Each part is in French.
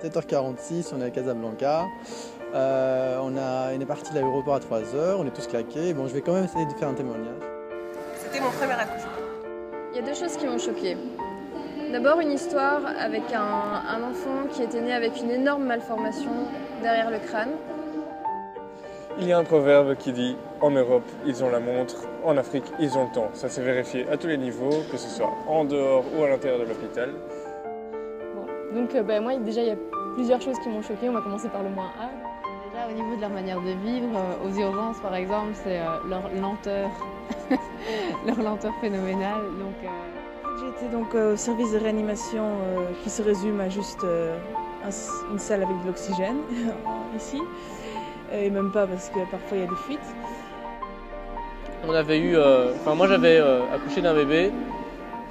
7h46, on est à Casablanca. On est parti de l'aéroport à 3h, on est tous claqués. Bon, je vais quand même essayer de faire un témoignage. C'était mon premier accouchement. Il y a deux choses qui m'ont choquée. D'abord, une histoire avec un enfant qui était né avec une énorme malformation derrière le crâne. Il y a un proverbe qui dit « En Europe, ils ont la montre, en Afrique, ils ont le temps ». Ça s'est vérifié à tous les niveaux, que ce soit en dehors ou à l'intérieur de l'hôpital. Bon. Donc moi, déjà, il y a plusieurs choses qui m'ont choquée. On va commencer par le moins A. Déjà, au niveau de leur manière de vivre, aux urgences, par exemple, c'est leur lenteur, leur lenteur phénoménale. Donc, J'ai été donc au service de réanimation qui se résume à juste une salle avec de l'oxygène, ici. Et même pas parce que parfois il y a des fuites. On avait eu, moi j'avais accouché d'un bébé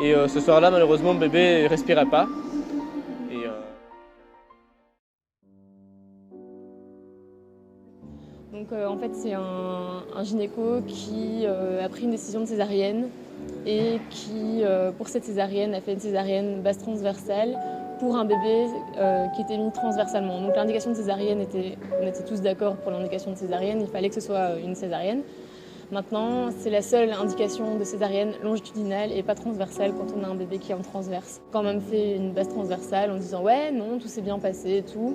et ce soir-là malheureusement le bébé ne respirait pas. Et, Donc en fait c'est un gynéco qui a pris une décision de césarienne et qui pour cette césarienne a fait une césarienne basse transversale pour un bébé qui était mis transversalement. Donc l'indication de césarienne, on était tous d'accord pour l'indication de césarienne, il fallait que ce soit une césarienne. Maintenant, c'est la seule indication de césarienne longitudinale et pas transversale quand on a un bébé qui est en transverse. Quand même fait une base transversale en disant ouais, non, tout s'est bien passé et tout.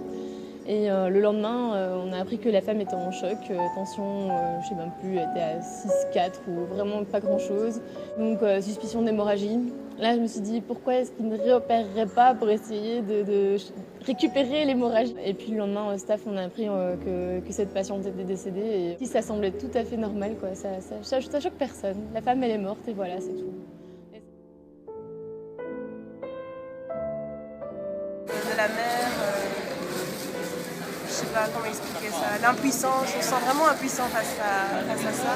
Et le lendemain, on a appris que la femme était en choc, tension, je ne sais même plus, elle était à 6,4 ou vraiment pas grand-chose. Donc suspicion d'hémorragie. Là, je me suis dit pourquoi est-ce qu'ils ne réopéreraient pas pour essayer de récupérer l'hémorragie. Et puis le lendemain, au staff, on a appris que cette patiente était décédée. Et ça semblait tout à fait normal, quoi. Ça choque personne. La femme, elle est morte et voilà, c'est tout. De la mère, je sais pas comment expliquer ça, l'impuissance, on se sent vraiment impuissant face à ça.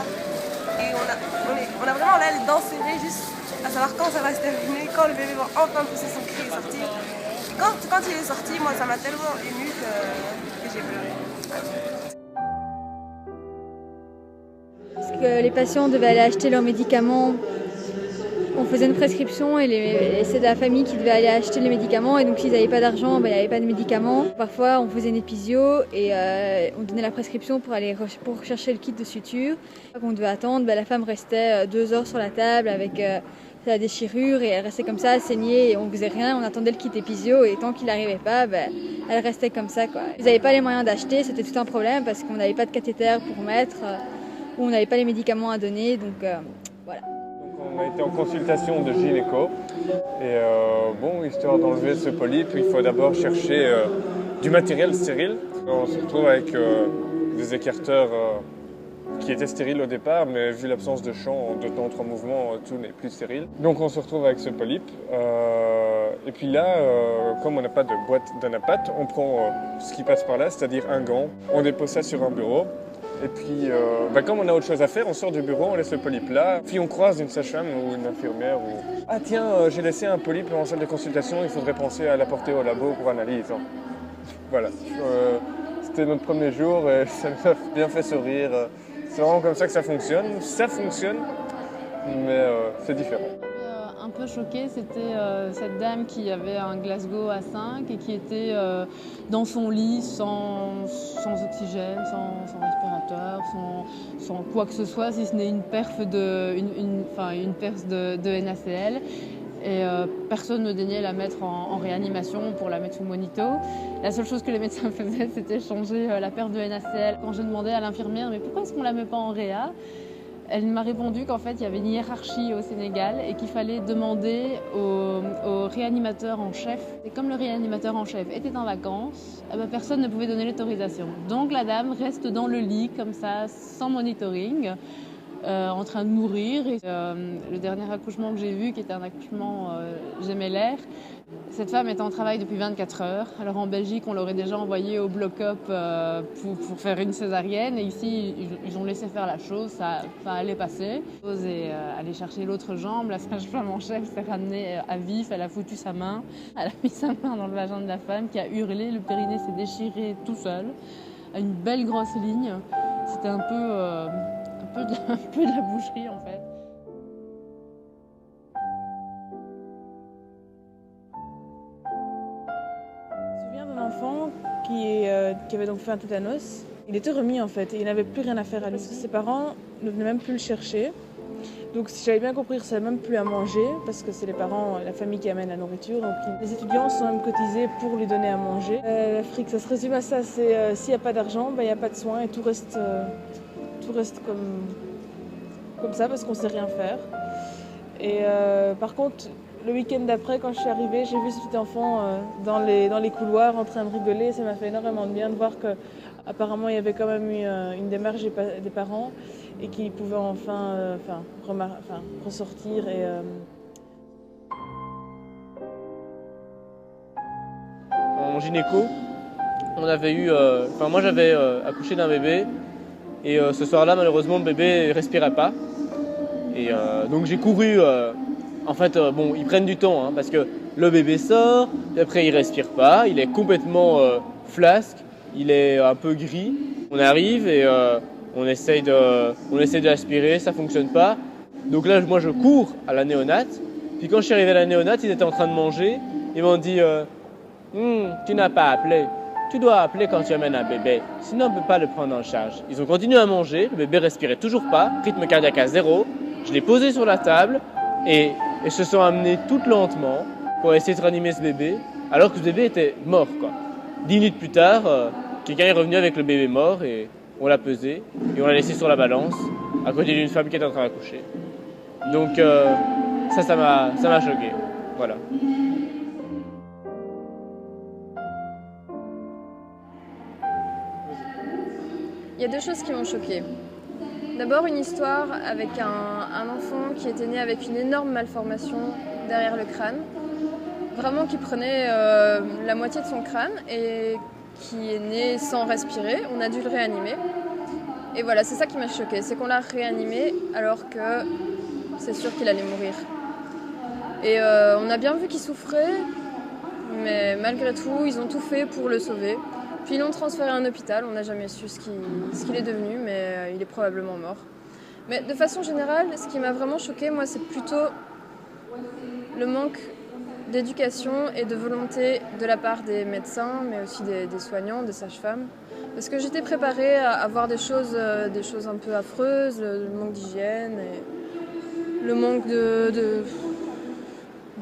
Et on a vraiment l'aile d'enserrer juste à savoir quand ça va se terminer, quand le bébé va enfin pousser son cri et sortir. Et quand il est sorti, moi ça m'a tellement émue que j'ai pleuré. Parce que les patients devaient aller acheter leurs médicaments. On faisait une prescription et c'est de la famille qui devait aller acheter les médicaments et donc s'ils n'avaient pas d'argent, il n'y avait pas de médicaments. Parfois on faisait une épisio et on donnait la prescription pour chercher le kit de suture. On devait attendre, la femme restait 2 heures sur la table avec sa déchirure et elle restait comme ça à saigner et on faisait rien, on attendait le kit épisio et tant qu'il n'arrivait pas, elle restait comme ça, quoi. Ils n'avaient pas les moyens d'acheter, c'était tout un problème parce qu'on n'avait pas de cathéter pour mettre ou on n'avait pas les médicaments à donner, donc voilà. On a été en consultation de gynéco et histoire d'enlever ce polype, il faut d'abord chercher du matériel stérile. On se retrouve avec des écarteurs qui étaient stériles au départ, mais vu l'absence de champ en 2 temps 3 mouvements, tout n'est plus stérile. Donc on se retrouve avec ce polype. Et puis là, comme on n'a pas de boîte d'anapath, on prend ce qui passe par là, c'est-à-dire un gant. On dépose ça sur un bureau. Et puis, comme on a autre chose à faire, on sort du bureau, on laisse le polype là. Puis on croise une sage-femme ou une infirmière. Ah tiens, j'ai laissé un polype en salle de consultation, il faudrait penser à l'apporter au labo pour analyse. Voilà. C'était notre premier jour et ça nous a bien fait sourire. C'est vraiment comme ça que ça fonctionne. Ça fonctionne, mais c'est différent. un peu choquée, c'était cette dame qui avait un Glasgow à 5 et qui était dans son lit sans oxygène, sans respirateur, sans quoi que ce soit, si ce n'est une perf de NaCl. Et personne ne daignait la mettre en réanimation pour la mettre sous monito. La seule chose que les médecins faisaient, c'était changer la perf de NaCl. Quand je demandais à l'infirmière « mais pourquoi est-ce qu'on ne la met pas en réa ?» Elle m'a répondu qu'en fait, il y avait une hiérarchie au Sénégal et qu'il fallait demander au réanimateur en chef. Et comme le réanimateur en chef était en vacances, personne ne pouvait donner l'autorisation. Donc la dame reste dans le lit, comme ça, sans monitoring, en train de mourir. Et, le dernier accouchement que j'ai vu, qui était un accouchement gémellaire, cette femme était en travail depuis 24 heures. Alors en Belgique, on l'aurait déjà envoyée au block-up pour faire une césarienne. Et ici, ils ont laissé faire la chose, ça allait passer. Et aller chercher l'autre jambe, la sage-femme en chef s'est ramenée à vif, elle a foutu sa main. Elle a mis sa main dans le vagin de la femme qui a hurlé, le périnée s'est déchiré tout seul, à une belle grosse ligne. C'était un peu de la boucherie en fait. enfant qui avait donc fait un tétanos. Il était remis en fait et il n'avait plus rien à faire à lui. Ses parents ne venaient même plus le chercher. Donc si j'avais bien compris, il ne savait même plus à manger parce que c'est les parents, la famille qui amène la nourriture. Donc les étudiants sont même cotisés pour lui donner à manger. L'Afrique, ça se résume à ça, c'est s'il n'y a pas d'argent, il n'y a pas de soins et tout reste comme ça parce qu'on ne sait rien faire. Et par contre, le week-end d'après, quand je suis arrivée, j'ai vu ce petit enfant dans les couloirs en train de rigoler. Ça m'a fait énormément de bien de voir qu'apparemment il y avait quand même eu une démarche des parents et qu'ils pouvaient enfin ressortir. En gynéco, on avait eu, moi j'avais accouché d'un bébé et ce soir-là malheureusement le bébé ne respirait pas. Et donc j'ai couru, ils prennent du temps parce que le bébé sort, puis après il respire pas, il est complètement flasque, il est un peu gris. On arrive et on essaye d'aspirer, ça fonctionne pas. Donc là moi je cours à la néonate, puis quand je suis arrivé à la néonate, ils étaient en train de manger, ils m'ont dit tu n'as pas appelé. Tu dois appeler quand tu amènes un bébé, sinon on ne peut pas le prendre en charge. Ils ont continué à manger, le bébé respirait toujours pas, rythme cardiaque à 0. Je l'ai posé sur la table et ils se sont amenés tout lentement pour essayer de ranimer ce bébé, alors que ce bébé était mort. 10 minutes plus tard, quelqu'un est revenu avec le bébé mort et on l'a pesé et on l'a laissé sur la balance à côté d'une femme qui était en train d'accoucher. Donc ça m'a choqué. Voilà. Il y a deux choses qui m'ont choquée. D'abord une histoire avec un enfant qui était né avec une énorme malformation derrière le crâne, vraiment qui prenait la moitié de son crâne et qui est né sans respirer. On a dû le réanimer. Et voilà, c'est ça qui m'a choquée, c'est qu'on l'a réanimé alors que c'est sûr qu'il allait mourir. Et on a bien vu qu'il souffrait, mais malgré tout, ils ont tout fait pour le sauver. Puis ils l'ont transféré à un hôpital, on n'a jamais su ce qu'il est devenu, mais il est probablement mort. Mais de façon générale, ce qui m'a vraiment choquée, moi, c'est plutôt le manque d'éducation et de volonté de la part des médecins, mais aussi des soignants, des sages-femmes. Parce que j'étais préparée à voir des choses un peu affreuses, le manque d'hygiène, et le manque de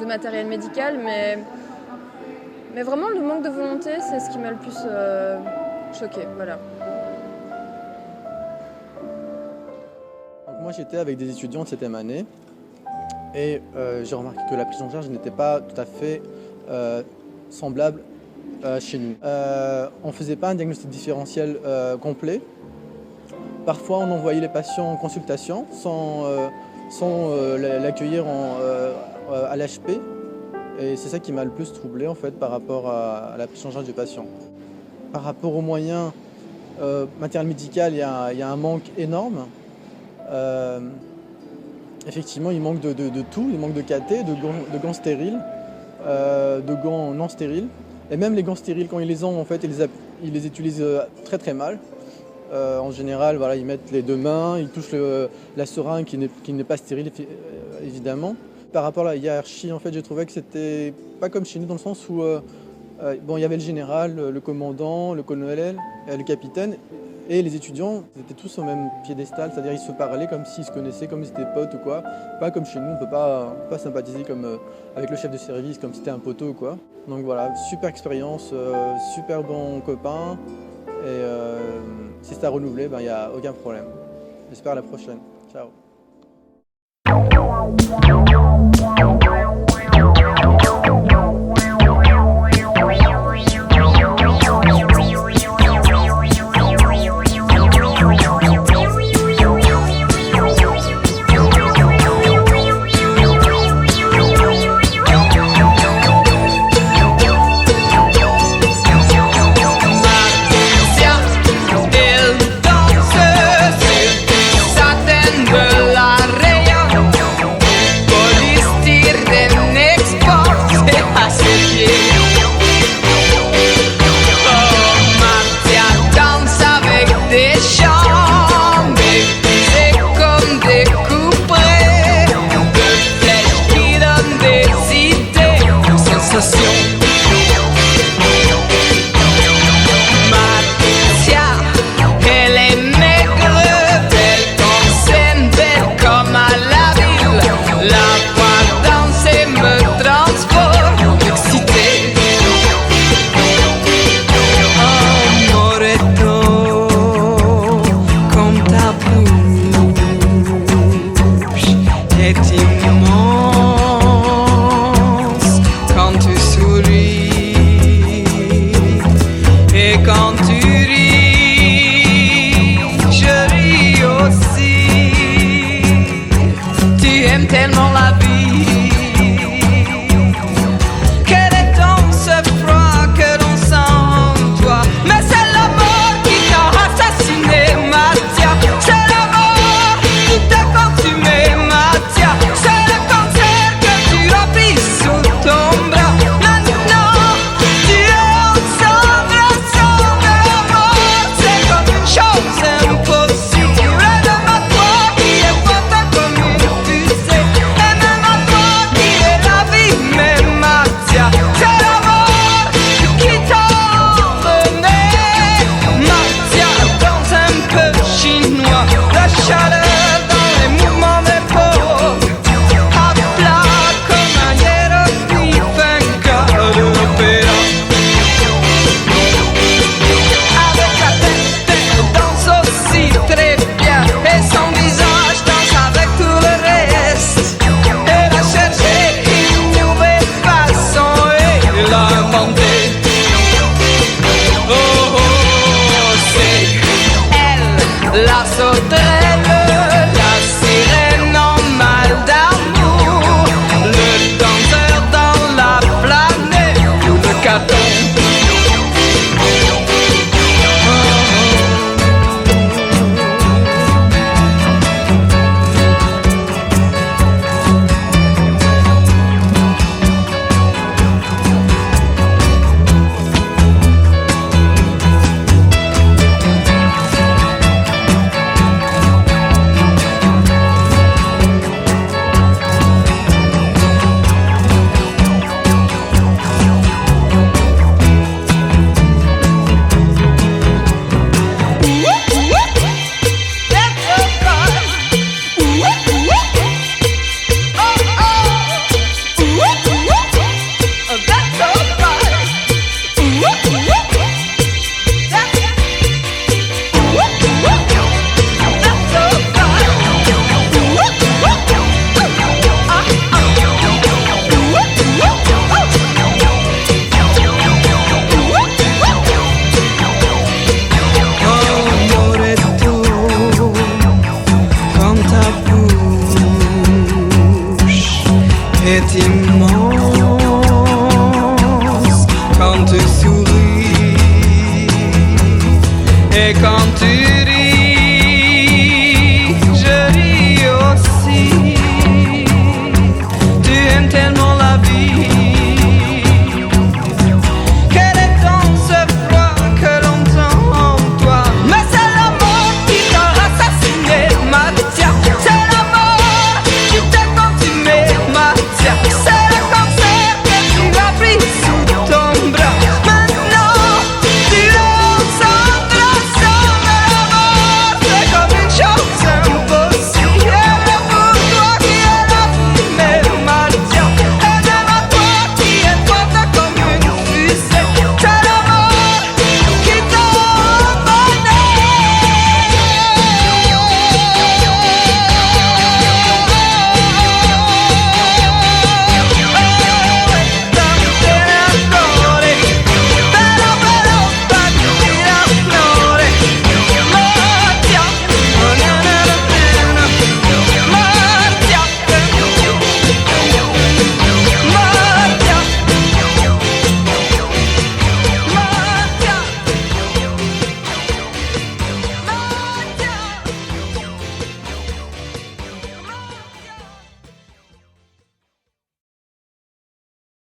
matériel médical, mais vraiment, le manque de volonté, c'est ce qui m'a le plus choquée. Voilà. Donc moi, j'étais avec des étudiants de 7e année et j'ai remarqué que la prise en charge n'était pas tout à fait semblable chez nous. On ne faisait pas un diagnostic différentiel complet. Parfois, on envoyait les patients en consultation sans l'accueillir à l'HP. Et c'est ça qui m'a le plus troublé en fait par rapport à la prise en charge du patient. Par rapport aux moyens matériel médical, il y a un manque énorme. Effectivement, il manque de tout, il manque de cathé, de gants stériles, de gants non stériles. Et même les gants stériles, quand ils les ont, en fait, ils les utilisent très très mal. En général, voilà, ils mettent les deux mains, ils touchent la seringue qui n'est pas stérile, évidemment. Par rapport à la hiérarchie, en fait, j'ai trouvé que c'était pas comme chez nous, dans le sens où il y avait le général, le commandant, le colonel, le capitaine, et les étudiants, ils étaient tous au même piédestal, c'est-à-dire ils se parlaient comme s'ils se connaissaient, comme s'ils étaient potes ou quoi. Pas comme chez nous, on ne peut pas sympathiser avec le chef de service, comme si c'était un poteau ou quoi. Donc voilà, super expérience, super bon copain, et si c'est à renouveler, il n'y a aucun problème. J'espère à la prochaine. Ciao. Then t'aime tellement la vie. Quel est donc ce froid que l'on sent en toi? Mais c'est la mort qui t'a assassiné, Mathia. C'est la mort qui t'a consumé, Mathia. C'est le cancer que tu as pris sous ton bras. Maintenant, tu es ensemble, ensemble. La mort, c'est comme une chose impossible. Même à toi qui est forte comme une fusée. Et même à toi qui est la vie, mais Mathia. C'est la mort qui t'a emmené, Mathia, dans un peu chinois. La chaleur dans les mouvements des peaux, à plat comme un hiéroglyphe, un gars de l'opéra. Avec la tête, elle danse aussi très bien, et son visage danse avec tout le reste. Elle a cherché une nouvelle façon et l'a inventée. Oh, oh, c'est elle, la sauterelle, la sirène en mal d'amour, le danseur dans la planète ou le caton. Est immense.